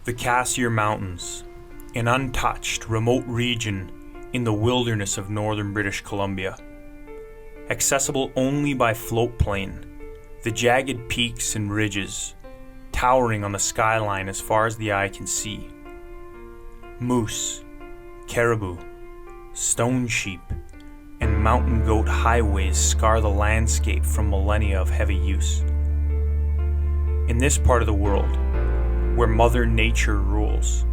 The Cassiar Mountains, an untouched, remote region in the wilderness of northern British Columbia. Accessible only by float plane, the jagged peaks and ridges, towering on the skyline as far as the eye can see. Moose, caribou, stone sheep, and mountain goat highways scar the landscape from millennia of heavy use. In this part of the world, where Mother Nature rules,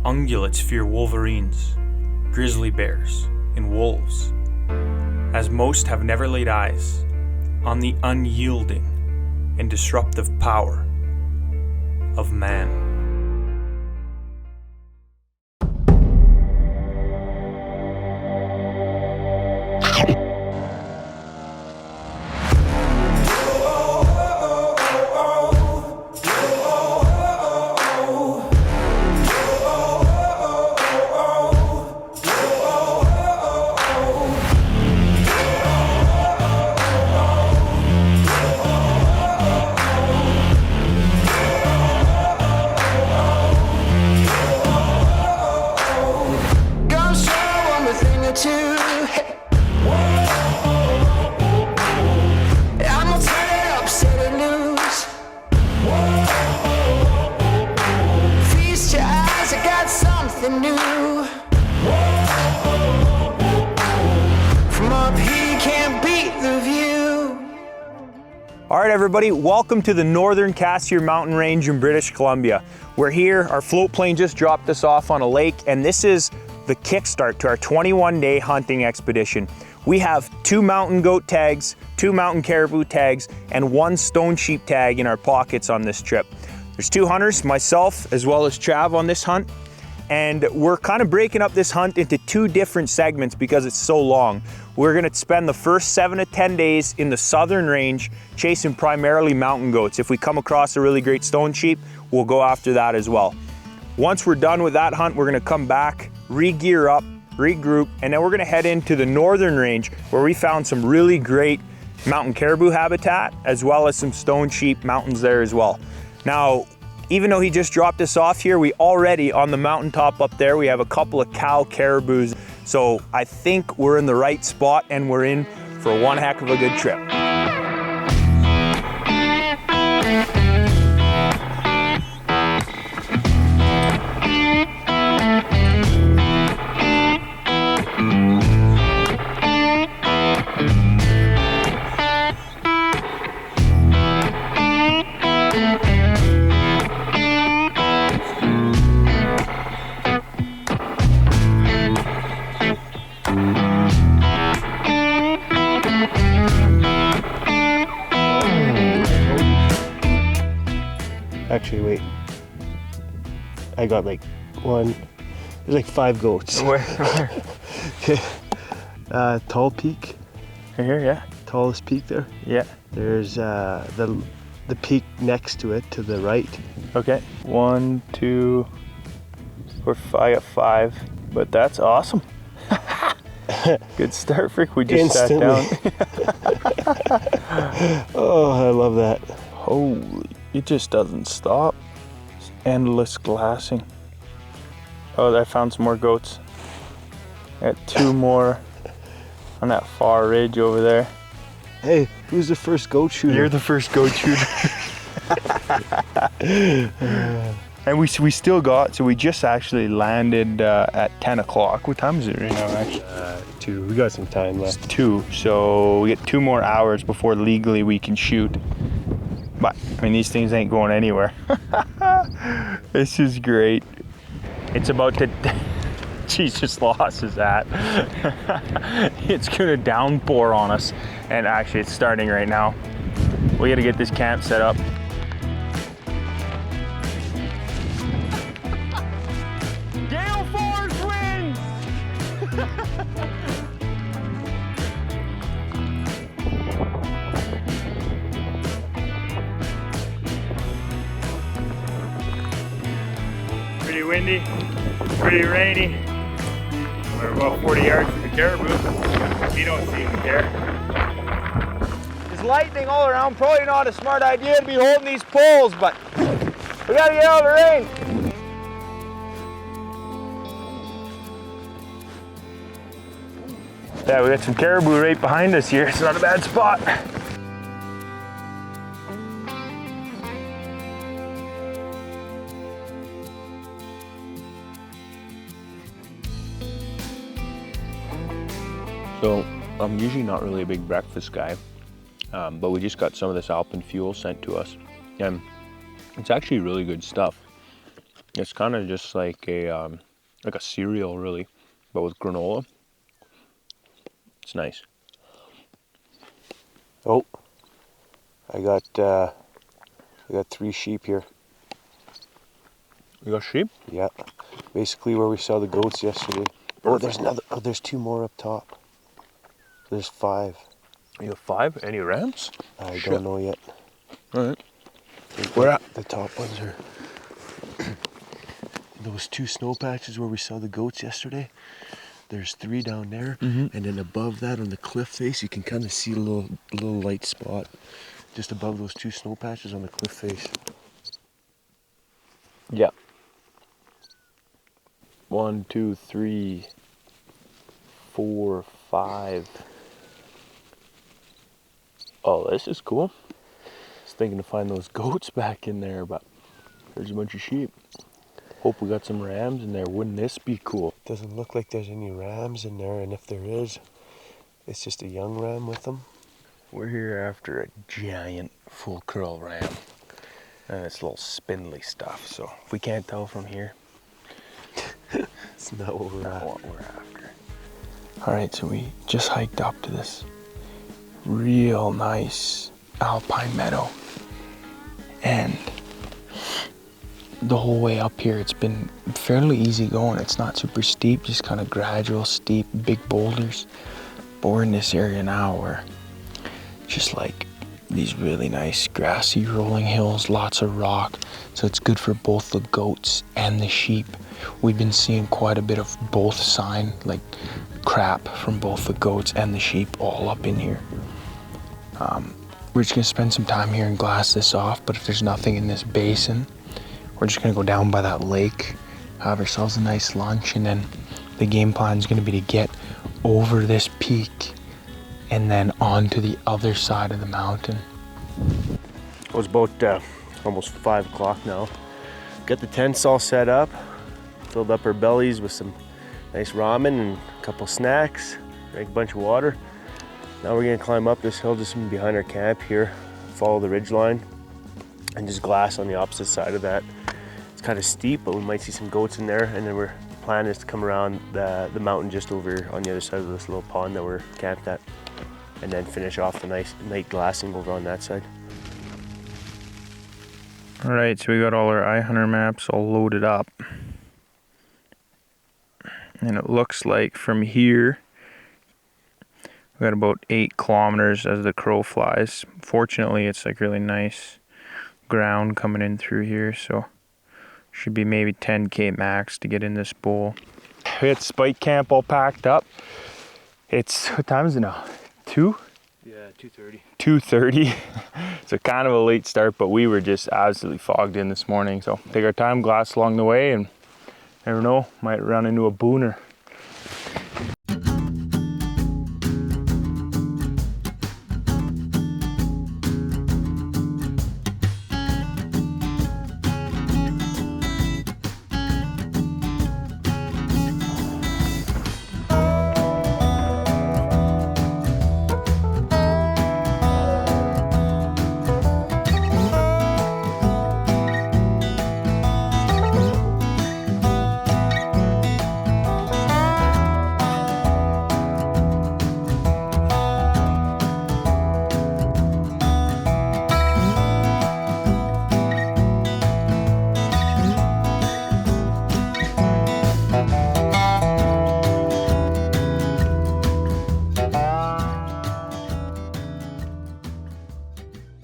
ungulates fear wolverines, grizzly bears, and wolves, as most have never laid eyes on the unyielding and disruptive power of man. Alright everybody, welcome to the Northern Cassiar Mountain Range in British Columbia. We're here, our float plane just dropped us off on a lake, and this is the kickstart to our 21-day hunting expedition. We have 2 mountain goat tags, 2 mountain caribou tags, and 1 stone sheep tag in our pockets on this trip. There's 2 hunters, myself as well as Trav on this hunt, and we're kind of breaking up this hunt into 2 different segments because it's so long. We're gonna spend the first 7 to 10 days in the southern range chasing primarily mountain goats. If we come across a really great stone sheep, we'll go after that as well. Once we're done with that hunt, we're gonna come back, re-gear up, regroup, and then we're gonna head into the northern range where we found some really great mountain caribou habitat as well as some stone sheep mountains there as well. Now, even though he just dropped us off here, we already on the mountaintop up there, we have a couple of cow caribous. So I think we're in the right spot and we're in for one heck of a good trip. Actually, wait. I got like there's like 5 goats. Where? Okay. Tall peak. Right here, yeah. Tallest peak there. Yeah. There's the peak next to it to the right. Okay. 1, 2, 4, 5, 5. But that's awesome. Good start, Frick. We just Instantly. sat down. Oh, I love that. Holy, it just doesn't stop. It's endless glassing. Oh, I found some more goats. Got 2 more on that far ridge over there. Hey, who's the first goat shooter? You're the first goat shooter. And we still got, so we just actually landed at 10 o'clock. What time is it right now, actually? 2. We got some time left. It's 2, so we get 2 more hours before legally we can shoot. But, I mean, these things ain't going anywhere. This is great. It's about to, Jesus lost his hat. It's gonna downpour on us. And actually, it's starting right now. We gotta get this camp set up. Gale force winds! Pretty windy, pretty rainy. We're about 40 yards from the caribou. You don't seem to care. There's lightning all around. Probably not a smart idea to be holding these poles, but we gotta get out of the rain. Yeah, we got some caribou right behind us here. It's not a bad spot. So I'm usually not really a big breakfast guy, but we just got some of this Alpine fuel sent to us, and it's actually really good stuff. It's kind of just like a cereal, really, but with granola. It's nice. Oh, I got 3 sheep here. You got sheep? Yeah, basically where we saw the goats yesterday. Oh, there's another. Oh, there's 2 more up top. There's 5. You have 5? Any rams? I don't know yet. All right. Where at? The top ones are those 2 snow patches where we saw the goats yesterday. There's 3 down there, and then above that on the cliff face, you can kind of see a little light spot just above those 2 snow patches on the cliff face. Yeah. 1, 2, 3, 4, 5. Oh, this is cool. I was thinking to find those goats back in there, but there's a bunch of sheep. Hope we got some rams in there. Wouldn't this be cool? Doesn't look like there's any rams in there, and if there is, it's just a young ram with them. We're here after a giant full curl ram, and it's little spindly stuff, so if we can't tell from here, It's not what we're after. All right, so we just hiked up to this real nice alpine meadow, and the whole way up here it's been fairly easy going. It's not super steep, just kind of gradual, steep, big boulders. But we're in this area now where just like these really nice grassy rolling hills, lots of rock, so it's good for both the goats and the sheep. We've been seeing quite a bit of both sign, like crap from both the goats and the sheep all up in here. We're just gonna spend some time here and glass this off, but if there's nothing in this basin, we're just gonna go down by that lake, have ourselves a nice lunch, and then the game plan is gonna be to get over this peak and then onto the other side of the mountain. It was about almost 5 o'clock now. Got the tents all set up, filled up our bellies with some nice ramen and a couple snacks, drank a bunch of water. Now we're gonna climb up this hill just from behind our camp here, follow the ridge line, and just glass on the opposite side of that. It's kind of steep, but we might see some goats in there, and then our plan is to come around the mountain just over on the other side of this little pond that we're camped at, and then finish off the nice night glassing over on that side. All right, so we got all our iHunter maps all loaded up. And it looks like from here, we got about 8 kilometers as the crow flies. Fortunately, it's like really nice ground coming in through here, so should be maybe 10K max to get in this bowl. We had Spike Camp all packed up. It's, what time is it now? 2? Yeah, 2:30. 2:30. So kind of a late start, but we were just absolutely fogged in this morning. So take our time, glass along the way, and never know, might run into a booner.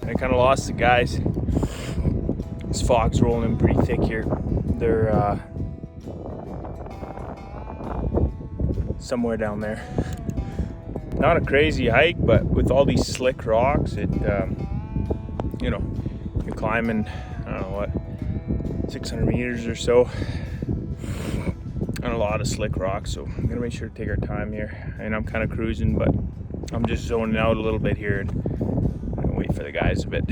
I kind of lost the guys. This fog's rolling in pretty thick here. They're somewhere down there. Not a crazy hike, but with all these slick rocks, it you know, you're climbing, I don't know what, 600 meters or so. and a lot of slick rocks, so I'm gonna make sure to take our time here. And I'm kind of cruising, but I'm just zoning out a little bit here and I'm gonna wait for the guys a bit.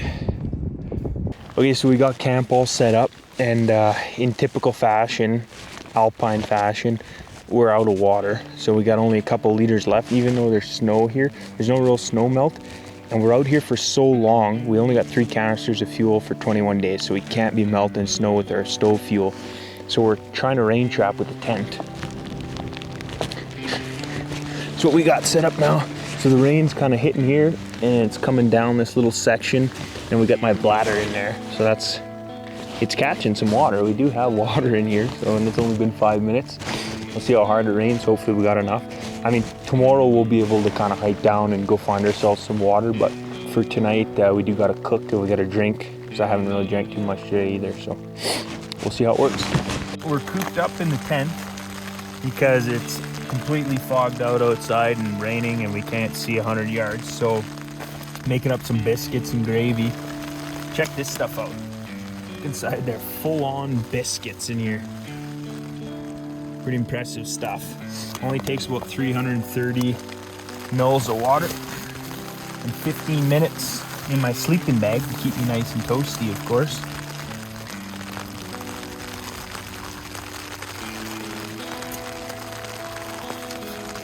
Okay, so we got camp all set up, and in typical fashion, Alpine fashion, we're out of water. So we got only a couple liters left, even though there's snow here. There's no real snow melt, and we're out here for so long. We only got 3 canisters of fuel for 21 days, so we can't be melting snow with our stove fuel. So we're trying to rain trap with the tent. So what we got set up now. So the rain's kind of hitting here, and it's coming down this little section, and we got my bladder in there. So it's catching some water. We do have water in here, so, and it's only been 5 minutes. We'll see how hard it rains. Hopefully we got enough. I mean, tomorrow we'll be able to kind of hike down and go find ourselves some water, but for tonight, we do got to cook till we get a drink, because I haven't really drank too much today either, so we'll see how it works. We're cooped up in the tent because it's completely fogged out outside and raining, and we can't see 100 yards, so making up some biscuits and gravy. Check this stuff out. Inside there, full-on biscuits in here. Pretty impressive stuff. Only takes about 330 mils of water and 15 minutes in my sleeping bag to keep me nice and toasty, of course.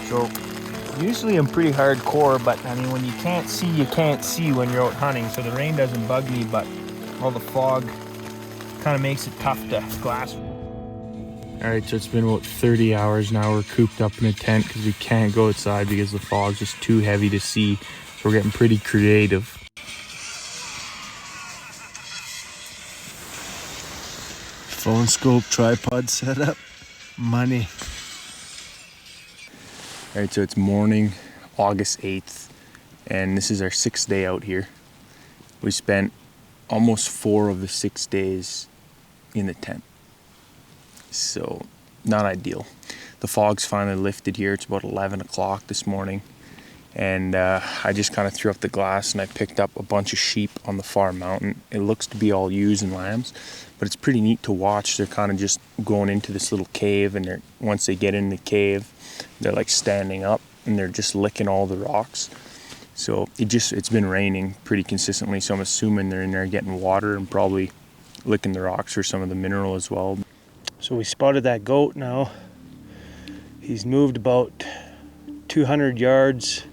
So usually I'm pretty hardcore, but I mean, when you can't see, you can't see when you're out hunting. So the rain doesn't bug me, but all the fog kind of makes it tough to glass. All right, so it's been about 30 hours now. We're cooped up in a tent because we can't go outside because the fog's just too heavy to see. So we're getting pretty creative. Phone scope, tripod setup, money. All right, so it's morning, August 8th, and this is our 6th day out here. We spent almost 4 of the 6 days in the tent. So, not ideal. The fog's finally lifted here. It's about 11 o'clock this morning. And I just kind of threw up the glass and I picked up a bunch of sheep on the far mountain. It looks to be all ewes and lambs, but it's pretty neat to watch. They're kind of just going into this little cave, and once they get in the cave, they're like standing up and they're just licking all the rocks. So it's been raining pretty consistently, so I'm assuming they're in there getting water and probably licking the rocks for some of the mineral as well. So we spotted that goat now. He's moved about 200 yards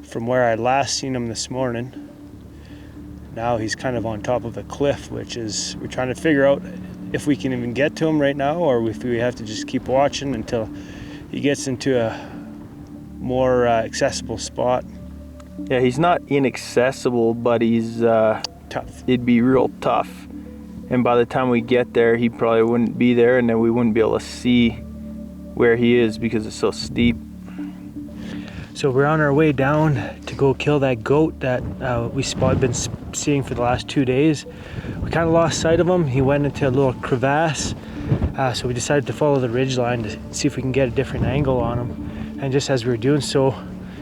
from where I last seen him this morning. Now he's kind of on top of a cliff, which is, we're trying to figure out if we can even get to him right now, or if we have to just keep watching until he gets into a more accessible spot. Yeah, he's not inaccessible, but he's tough. It'd be real tough. And by the time we get there, he probably wouldn't be there, and then we wouldn't be able to see where he is because it's so steep. So we're on our way down to go kill that goat that we've been seeing for the last 2 days. We kind of lost sight of him. He went into a little crevasse, so we decided to follow the ridge line to see if we can get a different angle on him. And just as we were doing so,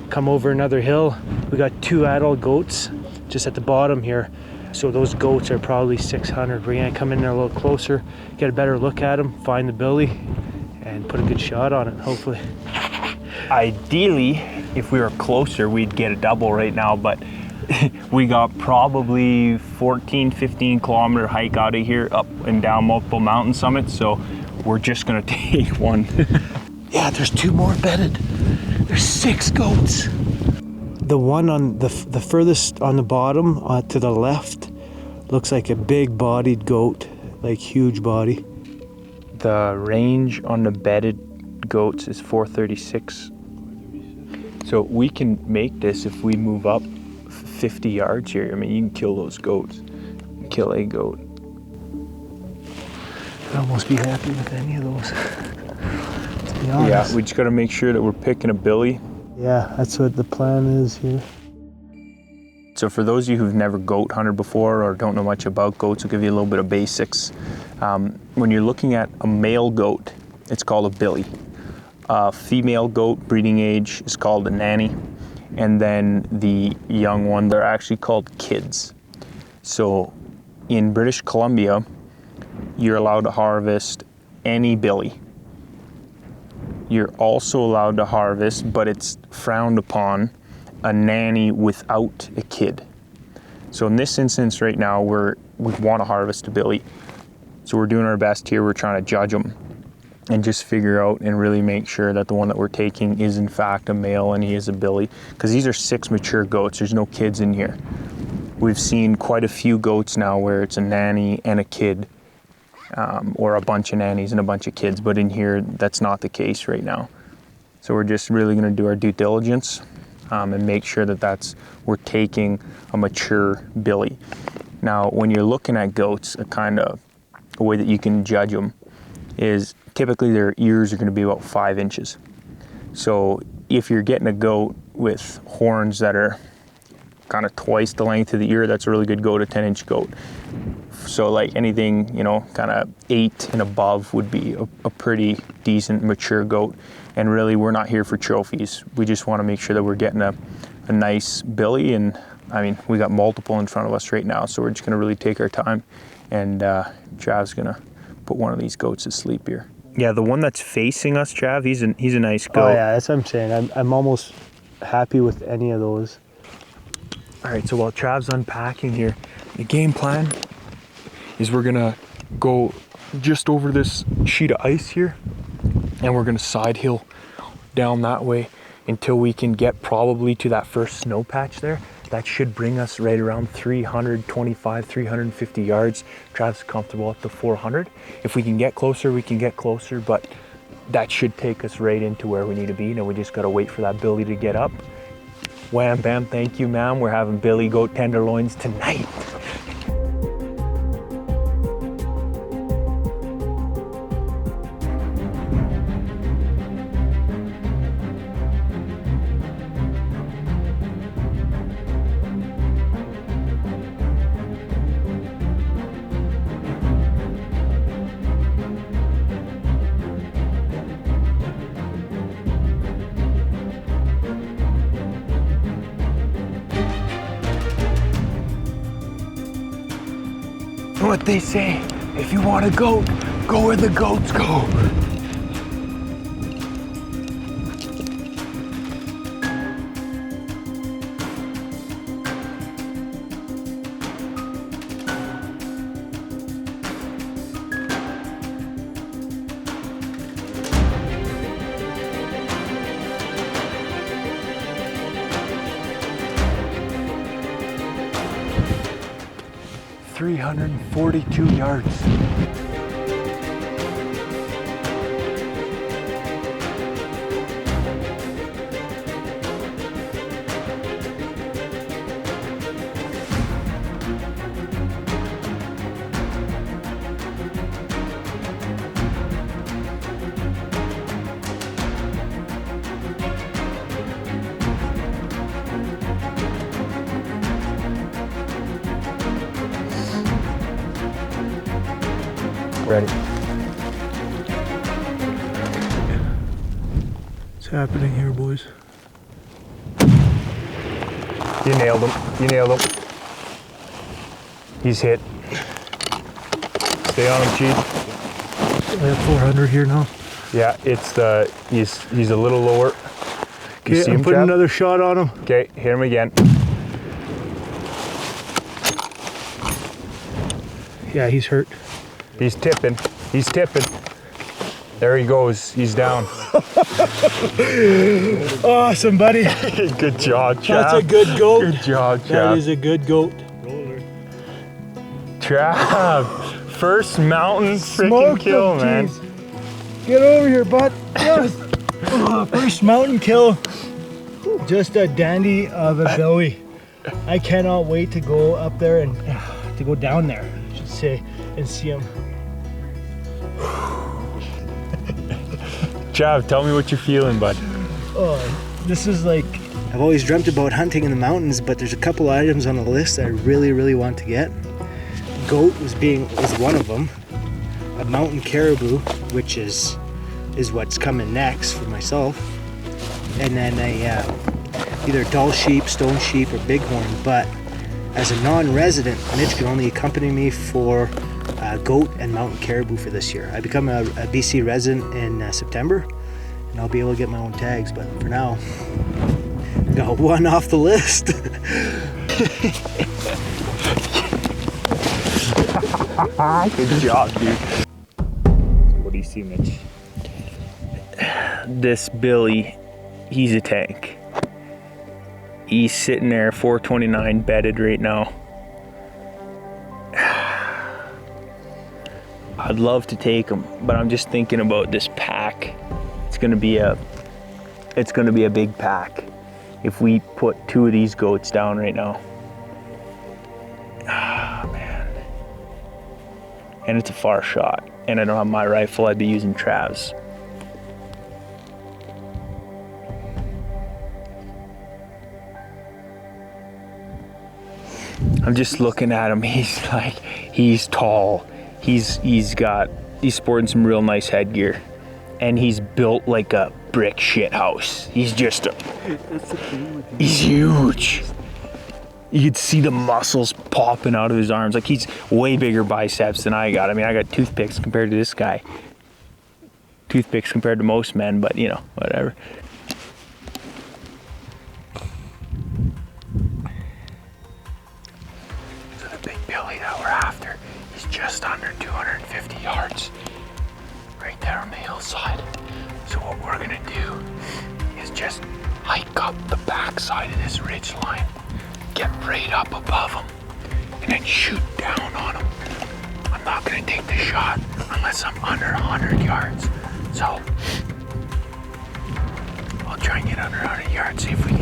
come over another hill. We got 2 adult goats just at the bottom here. So those goats are probably 600. We're gonna come in there a little closer, get a better look at them, find the billy, and put a good shot on it, hopefully. Ideally, if we were closer, we'd get a double right now, but we got probably 14, 15 kilometer hike out of here, up and down multiple mountain summits, so we're just gonna take one. Yeah, there's 2 more bedded. There's 6 goats. The one on the furthest on the bottom to the left looks like a big bodied goat, like huge body. The range on the bedded goats is 436. So we can make this if we move up 50 yards here. I mean, you can kill those goats. Kill a goat. I'd almost be happy with any of those, to be honest. Yeah, we just gotta make sure that we're picking a billy. Yeah, that's what the plan is here. So for those of you who've never goat hunted before or don't know much about goats, I'll give you a little bit of basics. When you're looking at a male goat, it's called a billy. A female goat, breeding age, is called a nanny. And then the young one, they're actually called kids. So in British Columbia, you're allowed to harvest any billy. you're also allowed to harvest, but it's frowned upon, a nanny without a kid. So in this instance right now, we want to harvest a billy. So we're doing our best here. We're trying to judge them and just figure out and really make sure that the one that we're taking is in fact a male and he is a billy, because these are 6 mature goats. There's no kids in here. We've seen quite a few goats now where it's a nanny and a kid, or a bunch of nannies and a bunch of kids, but in here that's not the case right now. So we're just really going to do our due diligence and make sure that we're taking a mature billy. Now when you're looking at goats, a way that you can judge them is typically their ears are going to be about 5 inches. So if you're getting a goat with horns that are kind of twice the length of the ear, that's a really good goat, a 10-inch goat. So like anything, you know, kind of 8 and above would be a pretty decent mature goat. And really, we're not here for trophies. We just want to make sure that we're getting a nice billy. And I mean, we got multiple in front of us right now, so we're just going to really take our time. And Trav's going to put one of these goats to sleep here. Yeah, the one that's facing us, Trav, he's a nice goat. Oh yeah, that's what I'm saying. I'm almost happy with any of those. All right, so while Trav's unpacking here, the game plan is we're gonna go just over this sheet of ice here, and we're gonna side hill down that way until we can get probably to that first snow patch there. That should bring us right around 325, 350 yards. Trav's comfortable up to 400. If we can get closer, we can get closer, but that should take us right into where we need to be. Now we just gotta wait for that billy to get up. Wham, bam, thank you, ma'am. We're having billy goat tenderloins tonight. What they say, if you want a goat, go where the goats go. $342 yards. Ready. What's happening here, boys? You nailed him. You nailed him. He's hit. Stay on him, Chief. I have 400 here now. Yeah, it's he's a little lower. Okay, I'm putting another shot on him. Okay, hit him again. Yeah, he's hurt. He's tipping. He's tipping. There he goes. He's down. Awesome, buddy. Good job, Trav. That's a good goat. Good job, Trav. That is a good goat. Trav, first mountain freaking kill, man. Geez. Get over here, bud. Yes. First mountain kill. Just a dandy of a billy. I cannot wait to go up there and to go down there, I should say, and see him. Trav, tell me what you're feeling, bud. Oh, this is like, I've always dreamt about hunting in the mountains, but there's a couple items on the list I really, really want to get. Goat is one of them. A mountain caribou, which is what's coming next for myself. And then either Dall sheep, stone sheep, or bighorn. But as a non-resident, Mitch can only accompany me for goat and mountain caribou for this year. I become a BC resident in September, and I'll be able to get my own tags. But for now, got one off the list. Good job, dude. What do you see, Mitch? This Billy, he's a tank. He's sitting there 429 bedded right now. I'd love to take him, but I'm just thinking about this pack. It's gonna be a big pack if we put 2 of these goats down right now. Ah, man. And it's a far shot, and I don't have my rifle. I'd be using Trav'S. I'm just looking at him. He's tall. He's sporting some real nice headgear, and he's built like a brick shit house. He's just he's huge. You could see the muscles popping out of his arms. Like, he's way bigger biceps than I got. I mean, I got toothpicks compared to this guy. Toothpicks compared to most men, but you know, whatever. So the big Billy that we're after, he's just under 250 yards. Right there on the hillside. So what we're gonna do is just hike up the backside of this ridge line, get right up above him, and then shoot down on him. I'm not gonna take the shot unless I'm under 100 yards. So I'll try and get under 100 yards, see if we